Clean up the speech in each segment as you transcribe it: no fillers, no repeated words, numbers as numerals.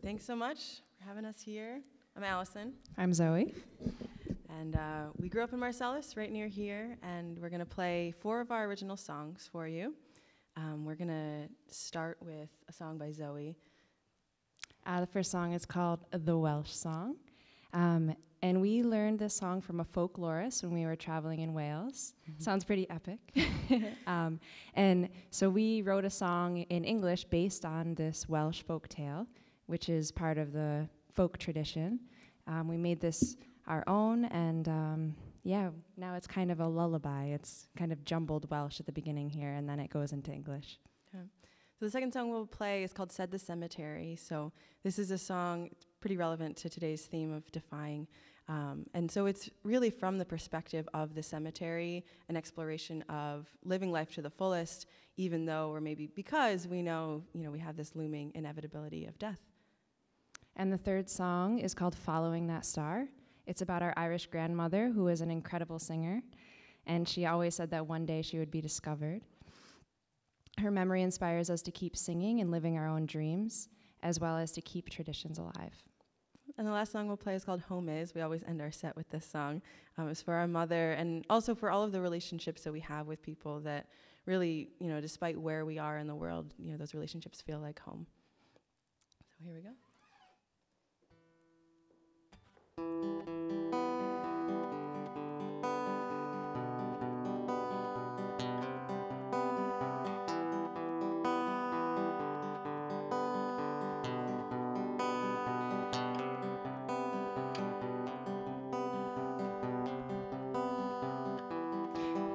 Thanks so much for having us here. I'm Allison. I'm Zoe. And we grew up in Marcellus, right near here, and we're going to play 4 of our original songs for you. We're going to start with a song by Zoe. The first song is called The Welsh Song. And we learned this song from a folklorist when we were traveling in Wales. Mm-hmm. Sounds pretty epic. And so we wrote a song in English based on this Welsh folk tale, which is part of the folk tradition. We made this our own, and yeah, now it's kind of a lullaby. It's kind of jumbled Welsh at the beginning here, and then it goes into English. Okay. So the second song we'll play is called Said the Cemetery. So this is a song pretty relevant to today's theme of defying. And so it's really from the perspective of the cemetery, an exploration of living life to the fullest, even though, or maybe because we know, we have this looming inevitability of death. And the third song is called Following That Star. It's about our Irish grandmother, who is an incredible singer, and she always said that one day she would be discovered. Her memory inspires us to keep singing and living our own dreams, as well as to keep traditions alive. And the last song we'll play is called Home Is. We always end our set with this song. It's for our mother, and also for all of the relationships that we have with people that really, despite where we are in the world, those relationships feel like home. So here we go.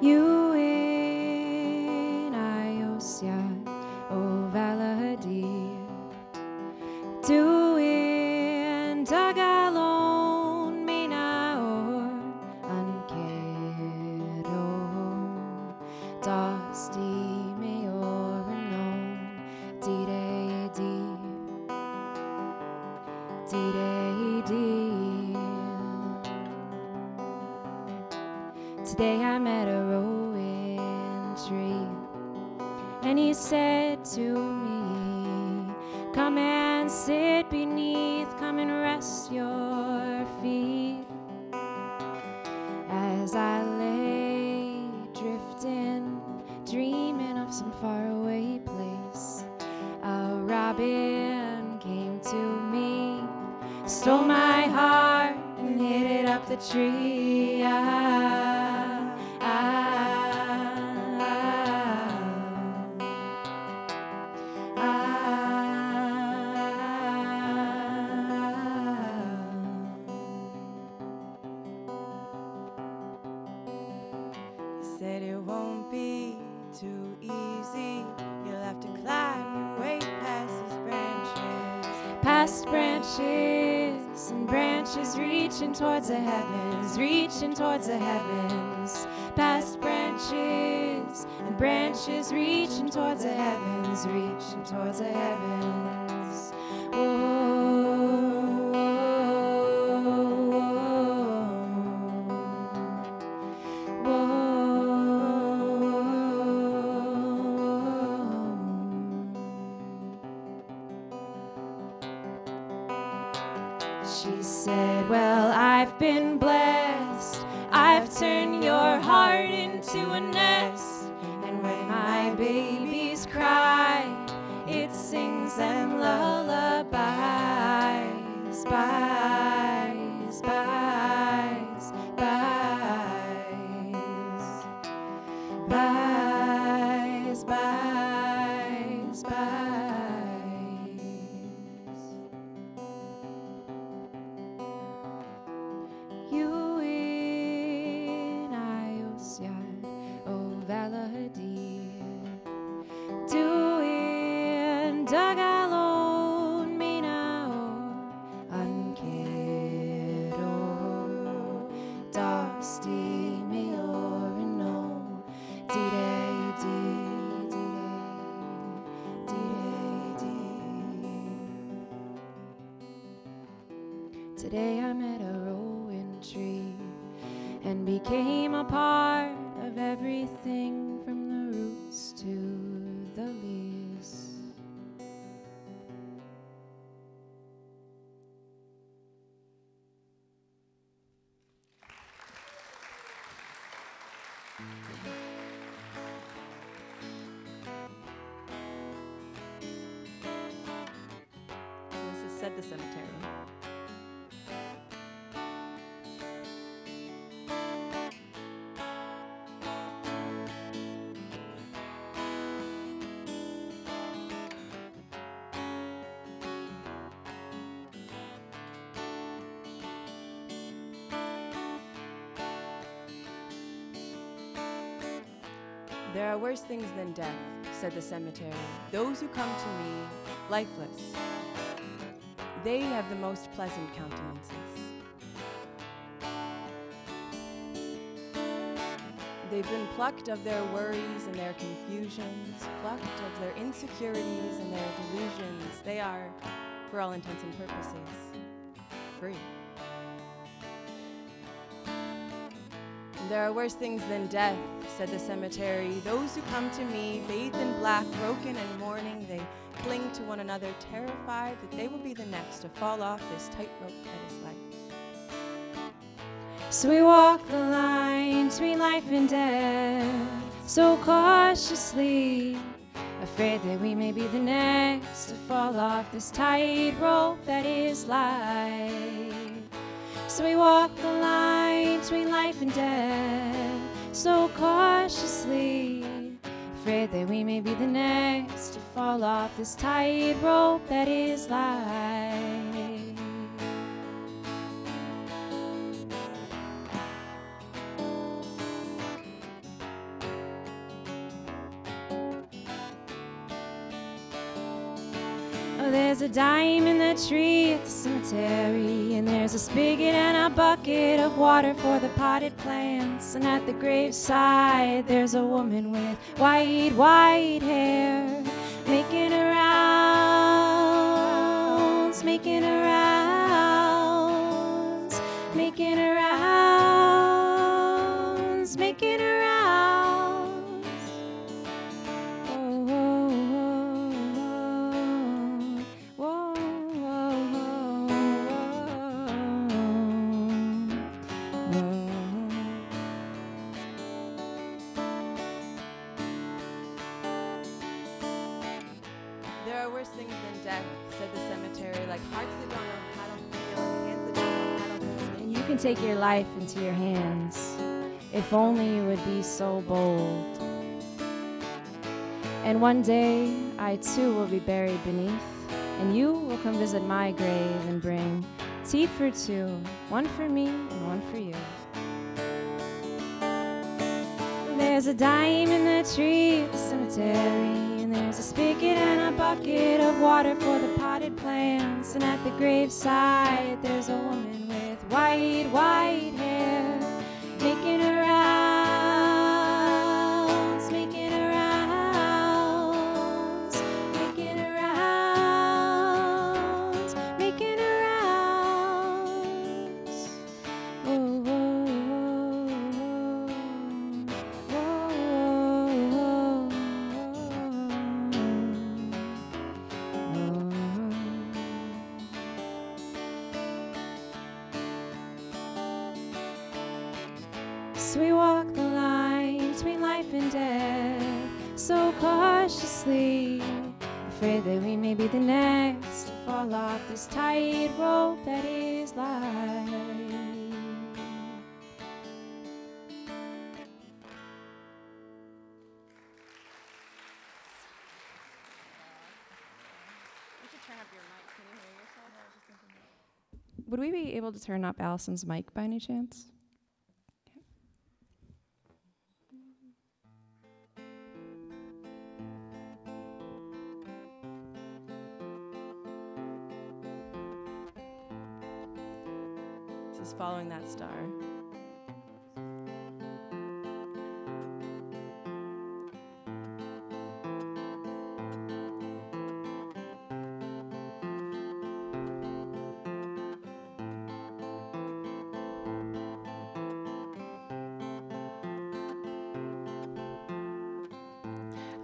You in Iosia, O Valadi, doing Tagalon mina or Anquero, Dosti mayor no, Dire di. Today I met a rowan tree, and he said to me, come and sit beneath, come and rest your feet. As I lay drifting, dreaming of some faraway place, a robin came to me, stole my heart and hid it up the tree. Said it won't be too easy. You'll have to climb your way past these branches. Past branches and branches reaching towards the heavens, reaching towards the heavens. Past branches and branches reaching towards the heavens, reaching towards the heavens. Whoa. She said, well, I've been blessed. I've turned your heart into a nest. And when my babies cry, it sings them lullabies, bies, bies, bies, bies, bies, bies. You in Iosia, O Valadi, doing Tagalon mina or Anquero, Dosti mayor no, Dire di. Today I met a rowan tree and became a part of everything from the roots to the leaves. This is Said the Cemetery. There are worse things than death, said the cemetery. Those who come to me, lifeless, they have the most pleasant countenances. They've been plucked of their worries and their confusions, plucked of their insecurities and their delusions. They are, for all intents and purposes, free. There are worse things than death, said the cemetery. Those who come to me, bathed in black, broken and mourning, they cling to one another, terrified that they will be the next to fall off this tightrope that is life. So we walk the line between life and death, so cautiously, afraid that we may be the next to fall off this tightrope that is life. So we walk the line between life and death, so cautiously, afraid that we may be the next to fall off this tightrope that is life. Oh, there's a dime in the tree at the cemetery, and there's a spigot and a bucket of water for the potted plants. And at the graveside, there's a woman with white, white hair, making her rounds, making her rounds, making her rounds, making her rounds. There are worse things than death, said the cemetery, like hearts that don't know how to feel and hands that don't know how to hold. And you can take your life into your hands, if only you would be so bold. And one day, I too will be buried beneath, and you will come visit my grave and bring tea for two, one for me and one for you. There's a dime in the tree at the cemetery, and there's a spigot and a bucket of water for the potted plants. And at the graveside, there's a woman with white, white hair, making her rounds, making her rounds, making her rounds, making her rounds. Oh, oh, oh, So we walk the line between life and death, so cautiously, afraid that we may be the next to fall off this tightrope that is life. Would we be able to turn up Alison's mic by any chance? This is Following That Star.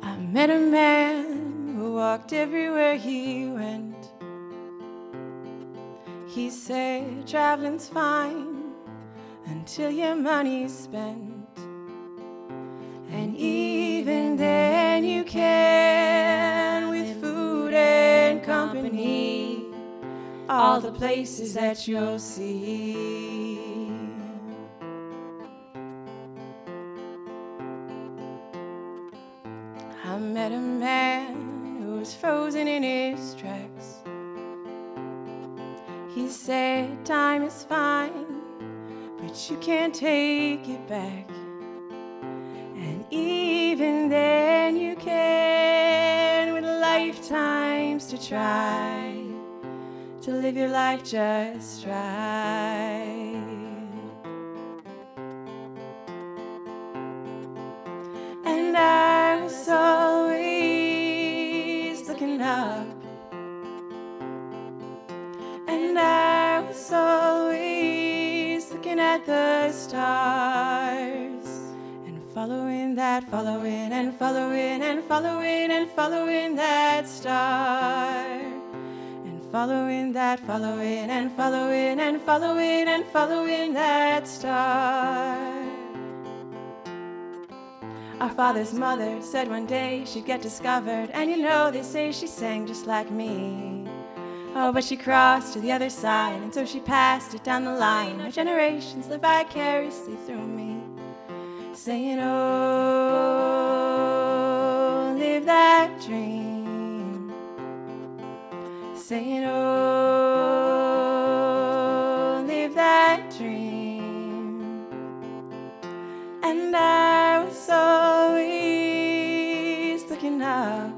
I met a man who walked everywhere he went. He said, traveling's fine until your money's spent. all the places that you'll see. I met a man who was frozen in his tracks. He said time is fine, but you can't take it back. And even then you can, with lifetimes to try to live your life just right. And I was always looking up, and I was always looking at the stars, and following that, following and following and following and following that star, and following that, following and following and following and following that star. Our father's mother said one day she'd get discovered, and you know they say she sang just like me. Oh, but she crossed to the other side, and so she passed it down the line. Our generations live vicariously through me, saying, oh, live that dream. Saying, oh, live that dream. And I was always looking up,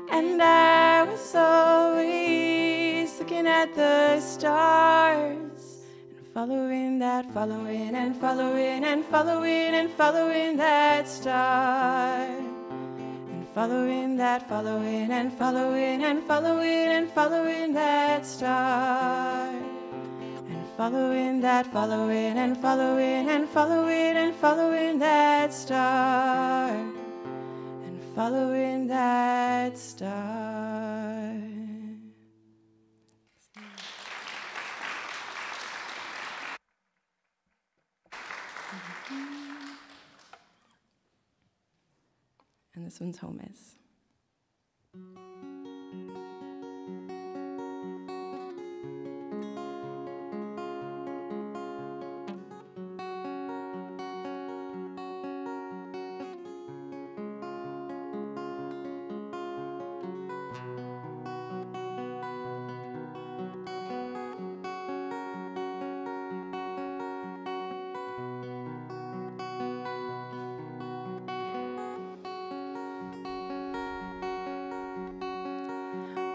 and I was always looking at the stars, and following that, following and following and following and following that star, and following that, following and following and following and following that star, and following that, following and following and following and following that star, and following that star. And this one's Home Is.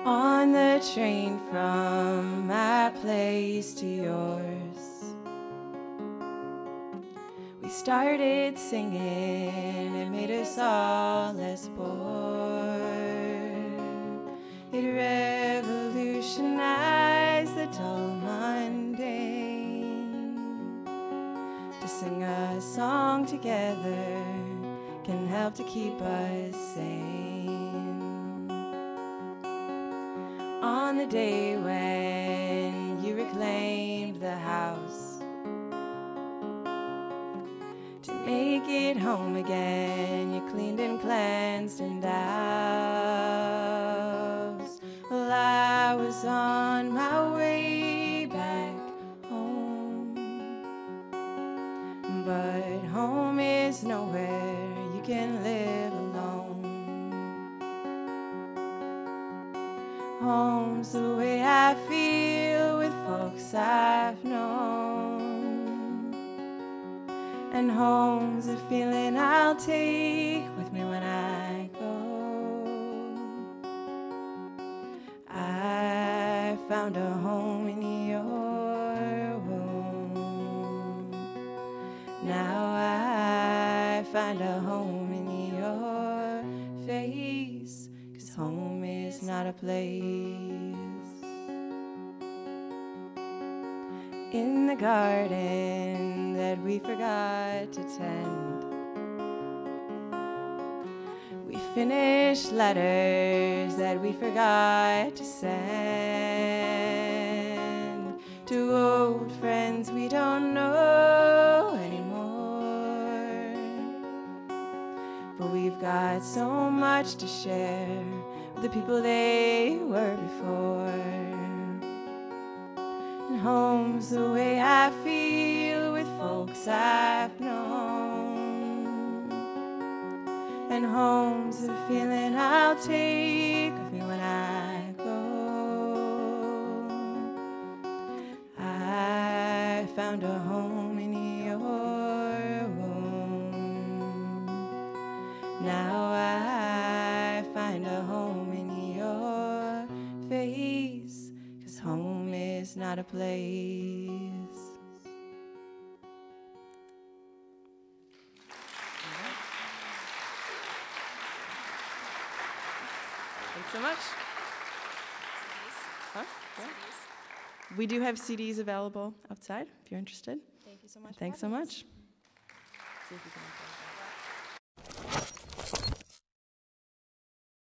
On the train from my place to yours, we started singing, it made us all less bored. It revolutionized the dull mundane. To sing a song together can help to keep us sane. On the day when you reclaimed the house to make it home again, you cleaned and cleansed and doused. Well, I was on my way back home, but home is nowhere you can live alone. Home's the way I feel with folks I've known, and home's the feeling I'll take with me when I go. I found a home in your womb. Now I find a home in your face, 'cause home is not a place. In the garden that we forgot to tend, we finished letters that we forgot to send to old friends we don't know anymore. but we've got so much to share with the people they were before. And home's the way I feel with folks I've known. And home's the feeling I'll take with me when I go. I found a home in your womb. Now I find a home in your face, 'cause home is not a place. Thanks so much. Huh? Yeah. We do have CDs available outside if you're interested. Thank you so much. Thanks so much. See if you can-